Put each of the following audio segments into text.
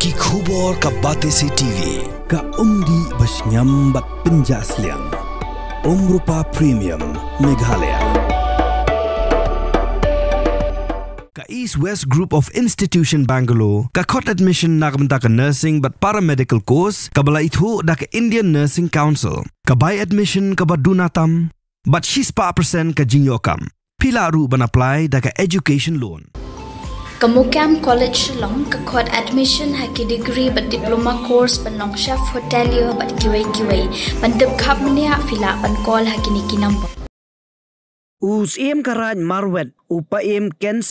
Ki khubor ka Batesi TV. Ka umdi basnyam bat penjaslian. Rupa Premium Meghalaya. Ka East West Group of Institution Bangalore, ka khot admission nagamta ka nursing but paramedical course, ka bala ithu da ka Indian Nursing Council. Ka buy admission ka badunatam, but 6% ka jingyokam. Pila ru ban apply da ka education loan. Kamukam College long kakot admission haki degree but diploma course panong chef hotelier but kiway pantip khap mania fila pan call haki niki number Us karaj marwet upa kens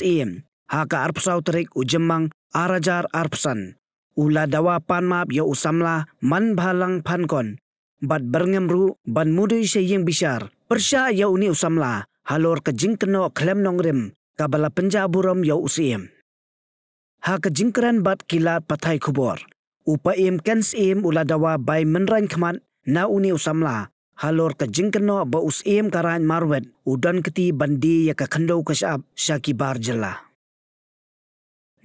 haka arpsau terik ujemang arajar arpsan ula dawa pan map ya usamla man bhalang pankon bat berngemru ban mudui seyeng bishar persya ya uni usamla halor ke jingkeno klem nongrim kabala penjaburam ya usiem ha ke jingkran bat kilat pathai khubor upa kens ula dawa bai menrain khmat na uni usamla halor ke jingkeno ba usiem karan marwet udan keti bandi ya ka khandau kasap syaki barjela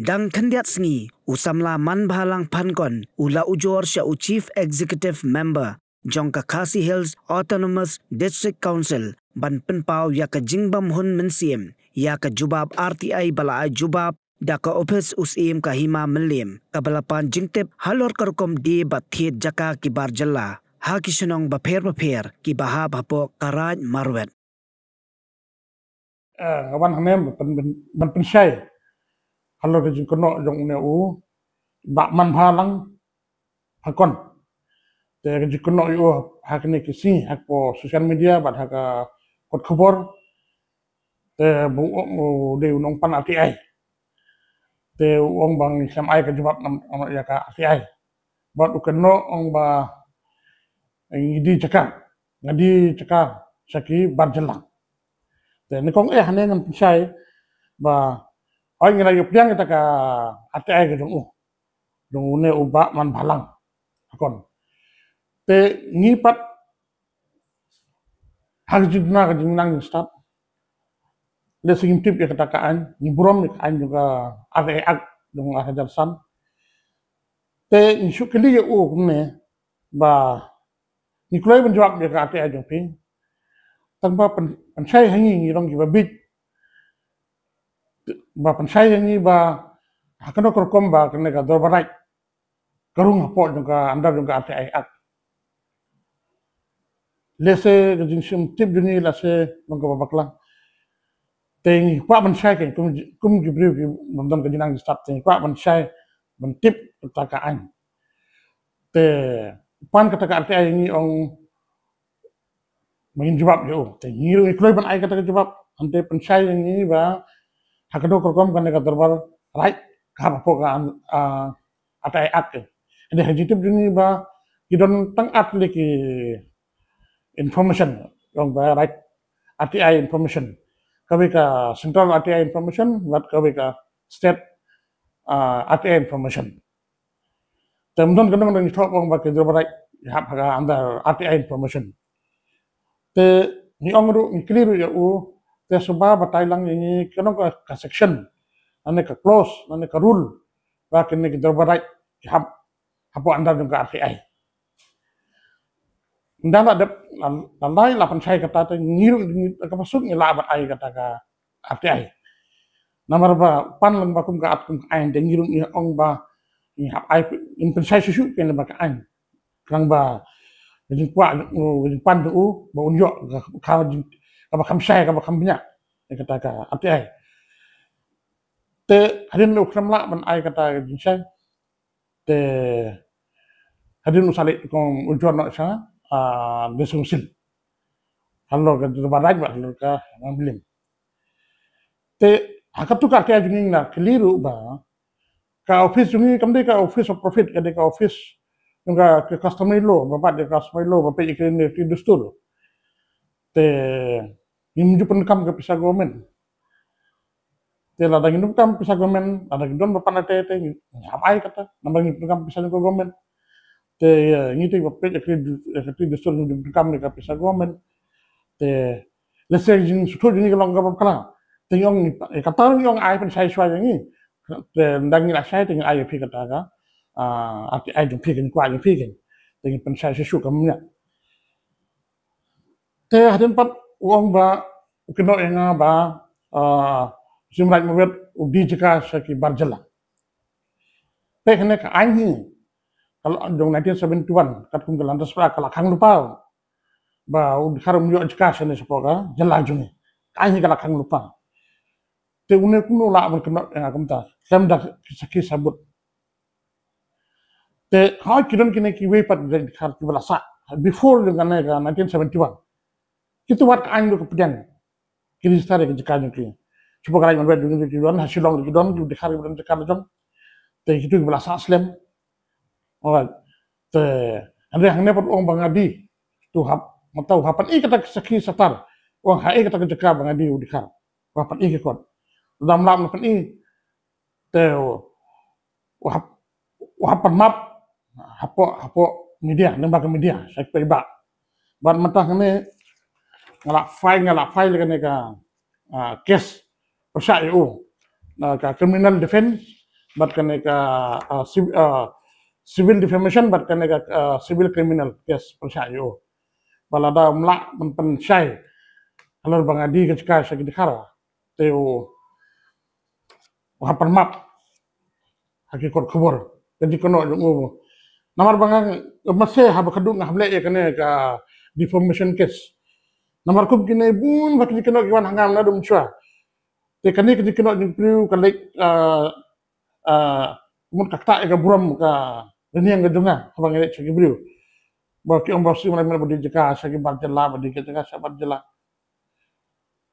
dang khandiat sngi usamla man bhalang pankon ula ujor sya chief executive member jongka Khasi Hills Autonomous District Council ban penpau ya ka jingbam hun mensiem ya ka jubab RTI bala jubab da ka office usim ka hima melim kabalapan jingtep halor karkom di bathit jaka ki barjalla ha ki sunong bapher ki bahab hapo karaj marwet ngawan hanem ban pensai halor ke jingkono jong ne u bak man phalang hakon te ke jingkono u hakne ki si hakpo social media bat haka kot khobor te bu de unong pan RTI te ong bang samai ka jawab nam ya ka RTI bat ukeno ong ba ngidi cakap saki barjelang te ni kong hane ngam sai ba oi ngira yu piang kita ka RTI ka jong ne uba man balang akon te ngipat harjuna ka jingnang start le sing tip ya katakaan ni brom ni kan juga ada ag dong hajar san te ni syukili ya ne ba ni kloi menjawab dia ka ate ajong ping tanpa pensai hangi ni rong ki babit ba pensai hangi ba hakano korkom ba kene ka dorbarai karung hapo juga andar juga ate ag lese gajing sim tip duni la se nong ka babaklang teng kwa ban sai ke kum gibriu ki mondon ka jinang start teng kwa ban sai ban tip takaan te pan kata ka RTI ni ong mangin jawab yo te ngiru ikloi ban ai kata jawab ante pan sai ni ba hakado korkom kan ka darbar right ka po ka RTI ak ende hajitip juni ba kidon tang at le ki information ong ba right RTI information kabe ka central RTI information wat kabe ka state RTI information temdon kanong nang thok ong ba ke dorbarai ya phaga andar RTI information te ni ongru ni clear ya u te suba batai lang ni kanong ka section ane ka clause ane ka rule ba ke ni dorbarai ya hapo andar ng RTI ndala de lalai lapan sai kata te ngiru ka masuk ni labat ai kata ka RTI namar ba pan lang ba kum ka at kum ai de ngiru ni ong ba ni hap ai in pensai susu ken ba ka ai kang ba jing kwa jing pan tu ba unyo ka jing ka ba kham sai ka ba kham nya kata ka RTI te hadin lu kramla ban ai kata jing sai te hadin usale kong ujuan nak sa desungsil hallo ka baraj ba hallo ka ngamblim te hakatu ka kaya jinging na keliru ba ka office jungi kamde ka office of profit ka de ka office nga ke customary law bapak de customary law bapak ikren de dustur te nimju penkam ke pisa government te la dangin kam pisa government ada gidon bapak na te ngapai kata nambang penkam pisa government te ngiti bapak ikren dustur nimju penkam de ka pisa government te lese jing sutu jing long ka kala te yong kata yong ai pen sai swai ni te dangin la sai te ai pi kata ka RTI jong pi kan kwa jong pi kan dengan pensai sesu kamnya te hadin pat uang ba keno enga ba simraj mawet udi jika saki barjala te kene ka anhi kalau jong 1971 kat kum galantas pra kala khang lupa ba udi kharum yo jika sene sepoga jala jungi anhi kala khang lupa te une kuno la ban keno enga kamta sam dak saki sabut te how kidon kine ki we pat jadi khar ki balasa before dengan 1971 kita wat ka andu kepiang kini stare ke jika ki cuba kalau man wedu ki don hasilong ki don di khar ki jika jong te itu ki balasa aslam alright te andre hangne pat ong bangadi tu hap matau hapan kata saki satar ong hae kata ke jika bangadi di khar hapan ki kon lam lam pan te hapan map hapo media nembak media sektor iba ban mentah kene ngalak file kene ka case persa EU ka criminal defense bat kene ka civil defamation bat kene ka civil criminal case persa EU balada mlak men syai alor bangadi ke cika sagi dikhara teo hapan map hakikot khobor jadi kono jongo namar bangang masih haba kadung hamle kene ka defamation case namar kum kine bun bak dikeno kiwan hangam na dum chua te kane ke dikeno jing priu kalek mun kakta ka buram ka reniang ga jonga habang ele chagi priu ba ki om bosi mana bodi jika sagi barjala bodi ke jika sabar jala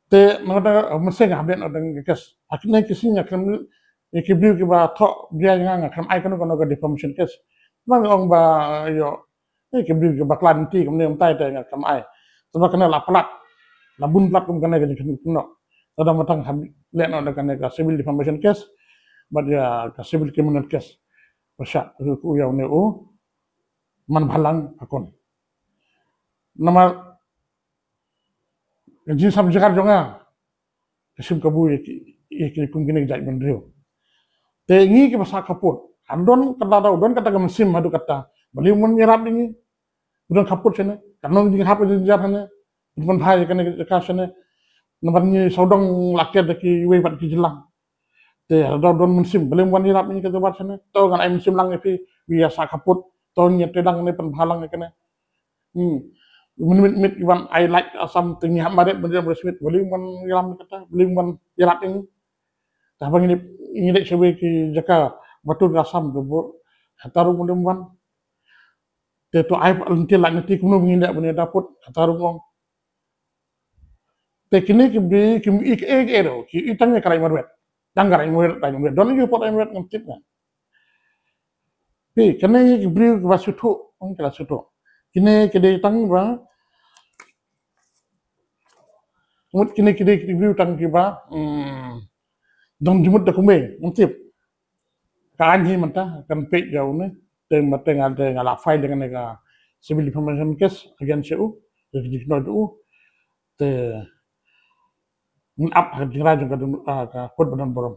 te mangata masih ngaben odang kes akne kisinya kan ke priu ki ba tho dia nga kan ai kono ka defamation case bang ong ba yo ke bir ke baklan ti kam ne tai te ngak kam ai to kena la plat la bun plat kum kena ke no ada matang ham le no kena ka civil defamation case but ya ka civil criminal case pasha ku ya ne o man bhalang akon nama jin sab jakar jonga kesim kabu ye kum kene jai bendrio te ngi ke basa kaput andon kata udon kata mesim madu kata beli mun nyerap ini udon kaput sene kanong jing hap jing jar hane mun bhai kene ka sene nomor ni saudong laket ki we pat ki jelang te don mesim beli mun nyerap ini kata bar sene to kan ai mesim lang fi biasa kaput to nyet dang ne pen bhalang kene mit iwan I like something yang maret bener bersmit beli mun nyerap kata beli mun nyerap ini tah bang ini dek sewe ki jaka batur gasam do hataru mundemwan te to ai lentil la ngati kuno ngindak bune daput hataru ngong te kini ki bi ki ero ki itangnya karai marwet danggar ai marwet ai marwet don yu pot ai marwet ngtip na pi kene ki bri ki basutu ong kala sutu kini kede tang ba mut kini kede ki bri tang ki ba dong jumut da kumbe ngtip kan hi manta kan pe jauh ne te mate ngala file dengan ka civil defamation case against you jadi no du te mun ap hajira jung ka kod badan borom